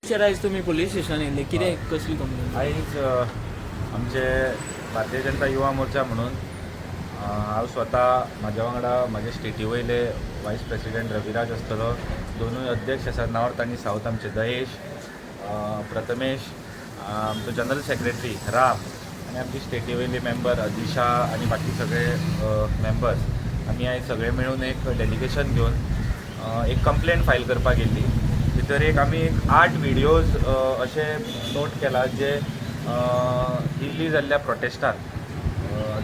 आयज तुम्ही police station येयले कितें कसली कंप्लेंट? आयज आमचे भारतीय जनता युवा मोर्चा म्हणून हांव स्वता म्हाज्या वांगडा म्हाजे स्टेटी वयले वायस प्रेसिडेंट रविराज आसतलो, दोनूय अध्यक्ष आसात नॉर्थ आनी साऊथ आमचे दयेश, प्रथमेश, आमचो जनरल सेक्रेटरी राम आनी आमची स्टेटी वयली मेंबर दिशा आनी बाकी सगळे मेंबर्स आमी आयज सगळे मेळून एक डेलिगेशन घेवन एक कंप्लेंट फायल करपाक गेल्ली. भितर आमी 8 व्हिडियोज अशे नोट केला जे दिल्ली जाल्ल्या प्रोटेस्टार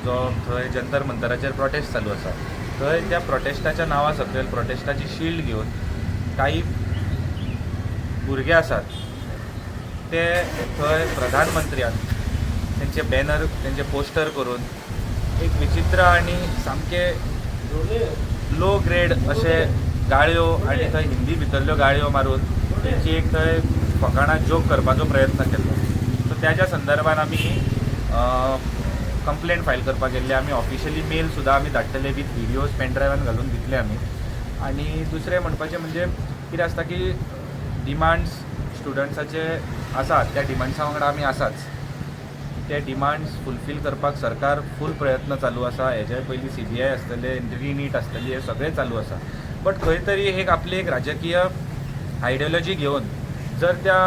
जो थंय जंतर मंतराचेर प्रोटेस्ट चालू आसा थंय त्या प्रोटेस्टाच्या नांवा सकयल प्रोटेस्टाची शील्ड घेवन काही भुरगे आसात ते थंय प्रधानमंत्र्यान तेंचे बॅनर तेंचे पोस्टर करून एक विचित्र आनी सामके लो ग्रेड अशे गाळयो आनी थंय हिंदी भितरल्यो गाळयो मारून तेंची एक थंय फकाणां जोक करपाचो प्रयत्न केल्लो. सो त्याच्या संदर्भान आमी कंप्लेंट फायल करपाक गेल्ले. आमी ऑफिशियली मेल सुद्दां आमी धाडटले विथ व्हिडियोज पेनड्रायव्हान घालून दितले आमी. आनी दुसरें म्हणपाचें म्हणजे कितें आसता की डिमांड्स स्टुडंट्साचे आसात त्या डिमांड्सा वांगडा आमी आसाच. ते डिमांड्स फुलफील करपाक सरकार फूल प्रयत्न चालू आसा. हेजे पयलीं CBI आसतले, नीट आसतली, हे सगळें चालू आसा. बट खंय तरी आपली एक राजकीय आयडियोलॉजी घेवन जर त्या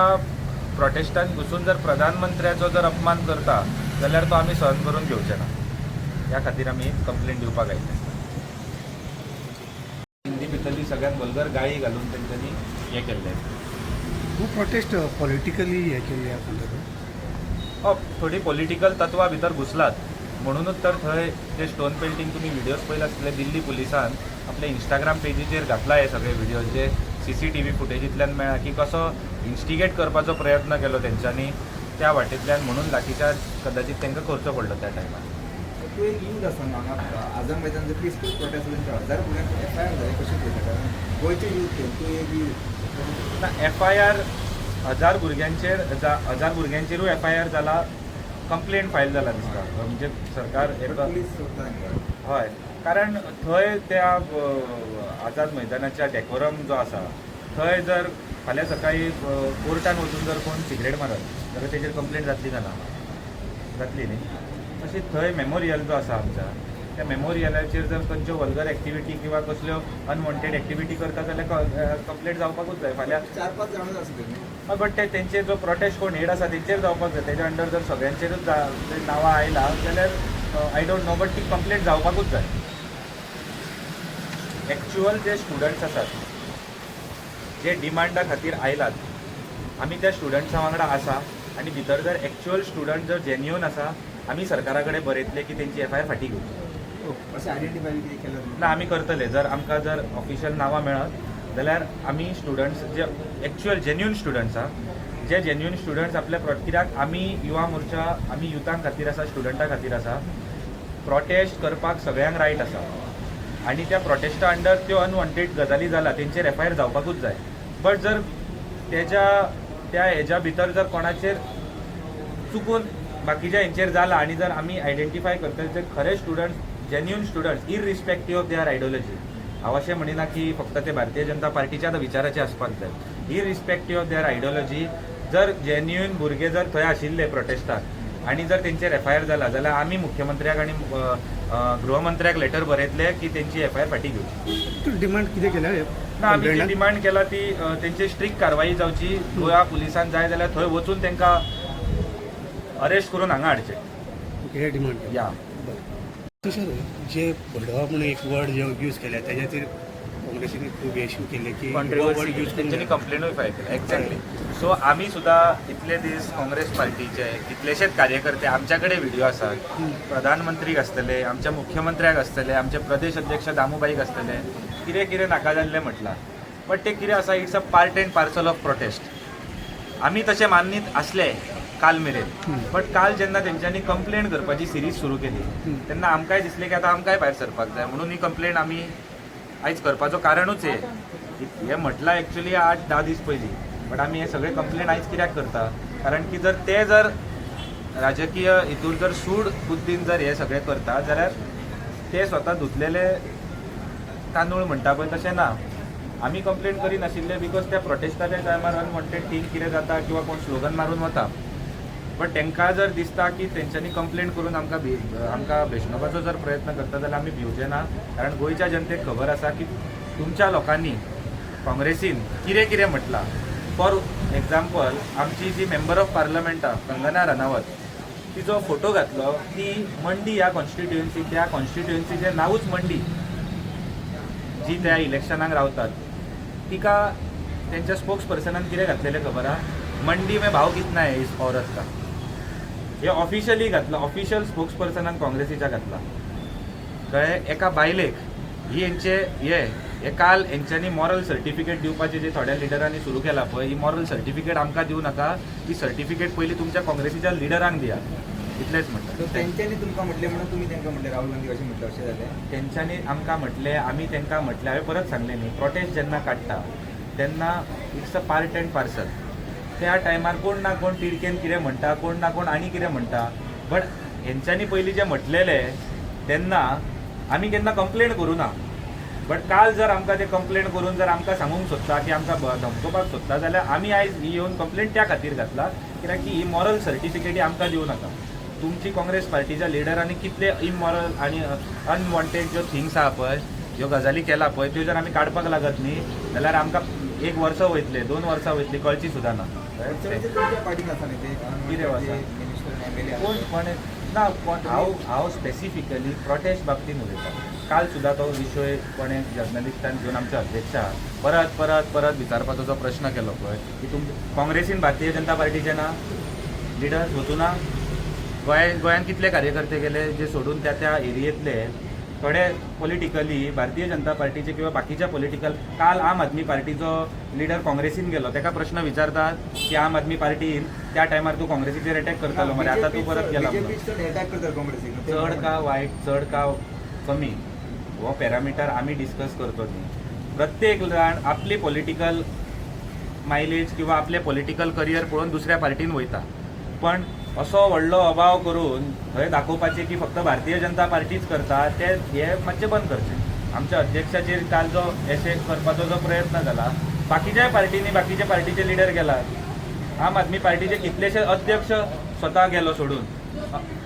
प्रोटेस्टान घुसून जर प्रधानमंत्र्याचो जर अपमान करता जाल्यार तो आमी सहन करून घेवचे ना. ह्या खातीर आमी कंप्लेंट दिवपाक आयिल्ले. हिंदी भितरली सगळ्यात वल्गर गाळी घालून तेंच्यांनी हें केल्लें. खूप प्रोटेस्ट पॉलिटिकली हे केल्ले थोडी पॉलिटिकल तत्वां भितर घुसलात म्हणूनच तर थंय जे स्टोन पेंटिंग तुमी व्हिडियोज पळयला आसतले दिल्ली पुलिसान आपल्या इंस्टाग्राम पेजीचेर घातला हे सगळे व्हिडियोज जे CCTV फुटेजींतल्यान मेळ्ळा की कसो इन्स्टिगेट करपाचो प्रयत्न केलो तेंच्यांनी त्या वाटेंतल्यान म्हणून लाठीचार्ज कदाचित तांकां करचो पडलो त्या टायमार. तो एक यूज आसा हांगा आझाद मैदान पीसफूल प्रोटेस्ट जाल्यार 1000 भुरग्यांक FIR जाले कशें पळयता गोंयचे यूथ तो एक यूथ ना FIR 1000 भुरग्यांचेरूय FIR जाला, कंप्लेंट फायल जाला दिसता. म्हणजे सरकार हय कारण थंय त्या आझाद मैदानाच्या डेकोरम जो आसा थंय जर फाल्यां सकाळी कोर्टान वचून जर कोण सिगरेट मारत जाल्यार तेजेर कंप्लेंट जातली ना जातली न्ही. तशीच थंय मेमोरियल जो आसा आमच्या त्या मेमोरियलाचेर जर खंयच्यो वल्गर एक्टिविटी किंवा कसल्यो अनवॉन्टेड एक्टिविटी करता जाल्यार कंप्लेंट जावपाकूच जाय. फाल्यां 4-5 जाणां आसा बट तेंचे जो प्रोटेस्ट कोण हेड आसा तेंचेर जावपाक जाय. तेच्या अंडर जर सगळ्यांचेरूच नांवां आयला जाल्यार आय डोंट नो बट ती कंप्लेंट जावपाकूच जाय. एक्चुअल जे स्टुडंट्स आसात जे डिमांडा खातीर आयलात आमी त्या स्टुडंट्सा वांगडा आसा आनी भितर जर एक्चुअल स्टुडंट जर जेन्युअन आसा आमी सरकारा कडेन बरयतले की तेंची FIR फाटीं घेवची. अशें आयडेंटिफाय केलें ना आमी करतले. जर आमकां जर ऑफिशियल नांवां मेळत जाल्यार आमी स्टुडंट्स जे एक्चुअल जेन्युअन स्टुडंट्स आसा जे जेन्युअन स्टुडंट्स आपल्या कित्याक आमी युवा मोर्चा आमी युथां खातीर आसा स्टुडंटां खातीर आसा. प्रोटेस्ट करपाक सगळ्यांक रायट आसा आनी त्या प्रोटेस्टा अंडर त्यो अनवॉन्टेड गजाली जाला तेंचेर FIR जावपाकूच जाय. बट जर त्या हेच्या भितर जर कोणाचेर चुकून बाकीच्या हेंचेर जाला आनी जर आमी आयडेंटिफाय करतले जे खरे students genuine students irrespective of their ideology हांव अशें म्हणिना की फक्त ते भारतीय जनता पार्टीच्याच विचाराचे आसपाक जाय. इररिस्पेक्टीव ऑफ देअर आयडियोलॉजी जर जेन्युअन भुरगे जर थंय आशिल्ले प्रोटेस्टाक आनी जर तेंचेर FIR जाला जाल्यार आमी मुख्यमंत्र्याक आनी गृहमंत्र्याक लेटर बरयतले की तेंची FIR फाटीं घेवची. डिमांड कितें केल्या ना आमी जी डिमांड केला ती तेंची स्ट्रिक्ट कारवाई जावची. गोवा पुलिसान जाय जाल्यार थंय वचून तेंकां अरेस्ट करून हांगा हाडचे. हे डिमांड या सर जे भडवा म्हणून एक वर्ड जे यूज केल्या त्याच्या खातीर काँग्रेसीने खूब इश्यू केले की कॉन्ट्रोवर्सी यूज तेंच्यांनी कंप्लेनूय फायल केल्या. एक्झॅक्टली. सो आमी सुद्दां इतले दीस काँग्रेस पार्टीचे कितलेशेच कार्यकर्ते आमच्या कडेन व्हिडिओ आसात. प्रधानमंत्रीक आसतले, आमच्या मुख्यमंत्र्याक आसतले, आमचे प्रदेश अध्यक्ष दामूबाईक आसतले, कितें कितें नाका जाल्लें म्हटलां. बट ते कितें आसा it's a part end parcel of prostate. आमी तशें मानीत आसले काल मेरेन. बट काल जेन्ना तेंच्यांनी कंप्लेंट करपाची सिरीज सुरू केली तेन्ना आमकांय दिसलें की आतां आमकांय भायर सरपाक जाय म्हणून ही कंप्लेंट आमी आयज करपाचो कारणूच हे म्हटलां एक्चुअली 8-10 दीस पयलीं. बट आमी हे सगळे कंप्लेंट आयज कित्याक करता कारण की जर राजकीय हितूर जर सूड बुद्दीन जर हे सगळें करता जाल्यार ते स्वता धुतलेले तांदूळ म्हणटा पळय तशें ना. आमी कंप्लेंट करिनाशिल्ले बिकॉज त्या प्रोटेस्टाच्या टायमार अनवॉन्टेड थिंग कितें जाता किंवा कोण स्लोगन मारून वता. बट तांकां जर दिसता की तेंच्यांनी कंप्लेंट करून आमकां भेसणोवपाचो जर प्रयत्न करता जाल्यार आमी भिवचे ना. कारण गोंयच्या जनतेक खबर आसा की तुमच्या लोकांनी काँग्रेसीन कितें कितें म्हटलां. फॉर एग्जाम्पल आमची जी member of parliament Kangana Ranaut तिचो फोटो घातलो. ती मंडी ह्या कॉन्स्टिट्युएन्सी त्या कॉन्स्टिट्युएन्सीचें नांवूच मंडी जी त्या इलेक्शनाक रावतात. तिका तेंच्या स्पोक्स पर्सनान कितें घातलेलें खबर आहा, मंडी में भाव कितना है इस औरत का. हे ऑफिशियली घातला, ऑफिशियल स्पोक्स पर्सनान काँग्रेसीच्या घातला. कळ्ळें. एका बायलेक ही हेंचे हे काल हेंच्यांनी मॉरल सर्टिफिकेट दिवपाचें जे थोड्या लिडरांनी सुरू केला पळय, ही मॉरल सर्टिफिकेट आमकां दिवं नाका. ही सर्टिफिकेट पयलीं तुमच्या काँग्रेसीच्या लिडरांक दिया. इतलेंच म्हणटा. तेंच्यांनी तुमकां म्हटलें म्हणून तुमी तांकां म्हटलें राहुल गांधी अशें म्हटलें अशें जालें. तेंच्यांनी आमकां म्हटलें, आमी तांकां म्हटलें. हांवें परत सांगलें न्ही, प्रोटेस्ट जेन्ना काडटा तेन्ना it's a part end parcel. त्या टायमार कोण ना कोण तिडकेन कितें म्हणटा, कोण ना कोण आनी कितें म्हणटा. बट हेंच्यांनी पयलीं जें म्हटलेलें तेन्ना आमी केन्ना कंप्लेंट करूं ना. बट काल जर आमकां ते कंप्लेंट करून जर आमकां सांगूंक सोदता की आमकां धमकोवपाक सोदता जाल्यार आमी आयज ही येवन कंप्लेंट त्या खातीर घातला कित्याक की ही मॉरल सर्टिफिकेटी आमकां दिवं नाका. तुमची काँग्रेस पार्टीच्या लिडरांनी कितले इमॉरल आनी अनवॉन्टेड ज्यो थिंग्स आहा पळय, ज्यो गजाली केला पळय, त्यो जर आमी काडपाक लागत न्ही जाल्यार आमकां 1 वर्स वयतले, 2 वर्सां वयतली, कळची सुद्दां ना. तुमच्या पार्टीन आसा न्ही ते कितें आसा? मिनिस्टर एमएलए कोण पण ना कोण हांव स्पेसिफिकली प्रोटेस्ट बाबतींत उलयतां. काल सुद्दां तो विशय कोणें जर्नलिस्टान घेवन आमच्या अध्यक्षा परत परत परत विचारपाचो जो प्रश्न केलो पळय की काँग्रेसीन भारतीय जनता पार्टीचे ना लिडर वचूं ना. गोंयांत कितले कार्यकर्ते गेले जे सोडून त्या एरियेतले थोडे पॉलिटिकली भारतीय जनता पार्टीचे किंवा बाकीच्या पॉलिटिकल. काल आम आदमी पार्टीचो लिडर काँग्रेसीन गेलो, ताका प्रश्न विचारतात की आम आदमी पार्टीन त्या टायमार तूं काँग्रेसीचेर अटॅक करतालो मरे, आतां तूं परत गेला. चड का वायट, चड का कमी हो पॅरामिटर आमी डिस्कस करतो न्ही. प्रत्येक जाण आपली पॉलिटिकल मायलेज किंवा आपले पॉलिटिकल करियर पळोवन दुसऱ्या पार्टीन वयता. पण असो व्हडलो अभाव करून थंय दाखोवपाचें की फक्त भारतीय जनता पार्टीच करता ते हे मातशें बंद करचें. आमच्या अध्यक्षाचेर काल जो एशेक करपाचो जो प्रयत्न जाला, बाकीच्याय पार्टींनी बाकीचे पार्टीचे लिडर गेलात. आम आदमी पार्टीचे कितलेशे अध्यक्ष स्वता गेलो सोडून.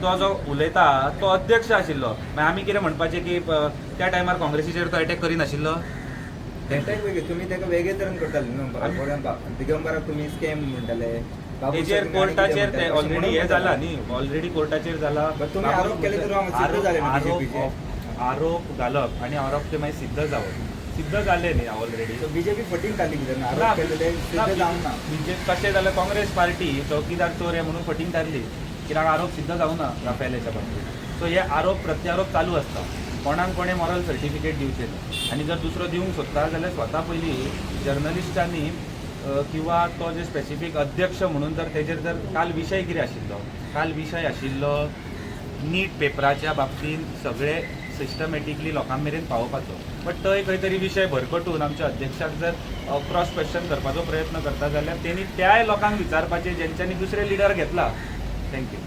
तो जो उलयता तो अध्यक्ष आशिल्लो. मागीर आमी कितें म्हणपाचें की त्या टायमार काँग्रेसीचेर तो अटॅक करिनाशिल्लो. तुमी ताका वेगळे तरेन करताले न्हू. दिगंबराक तुमी स्कॅम म्हणटाले. तेजेर कोर्टाचेर ते ऑलरेडी हे जाला न्ही, ऑलरेडी कोर्टाचेर जाला. आरोप केले तर सिद्ध जाले आरोप घालप आनी आरोप ते मागीर सिद्ध जावप सिद्ध जाले न्ही ऑलरेडी. बीजेपी फटींग काडली कितें आरोप केलेले सिद्ध जावंक ना. बीजेपी कशें जालें, काँग्रेस पार्टी चौकीदार चोर हे म्हणून फटींग काडली कित्याक आरोप सिद्ध जावं ना राफेलाच्या बाबतींत. सो हे आरोप प्रत्यारोप चालू आसता. कोणाक कोणें मॉरल सर्टिफिकेट दिवचें ना. आनी जर दुसरो दिवंक सोदता जाल्यार स्वता पयलीं जर्नलिस्टांनी किंवा तो जे स्पेसिफीक अध्यक्ष म्हणून जर तेजेर जर काल विशय कितें आशिल्लो, काल विशय आशिल्लो नीट पेपराच्या बाबतींत सगळे सिस्टमॅटिकली लोकां मेरेन पावोवपाचो. बट थंय खंय तरी विशय भरकटून आमच्या अध्यक्षाक जर क्रॉस क्वेश्चन करपाचो प्रयत्न करता जाल्यार तेणी त्याय लोकांक विचारपाचें जेंच्यांनी दुसरे लिडर घेतला. थँक्यू.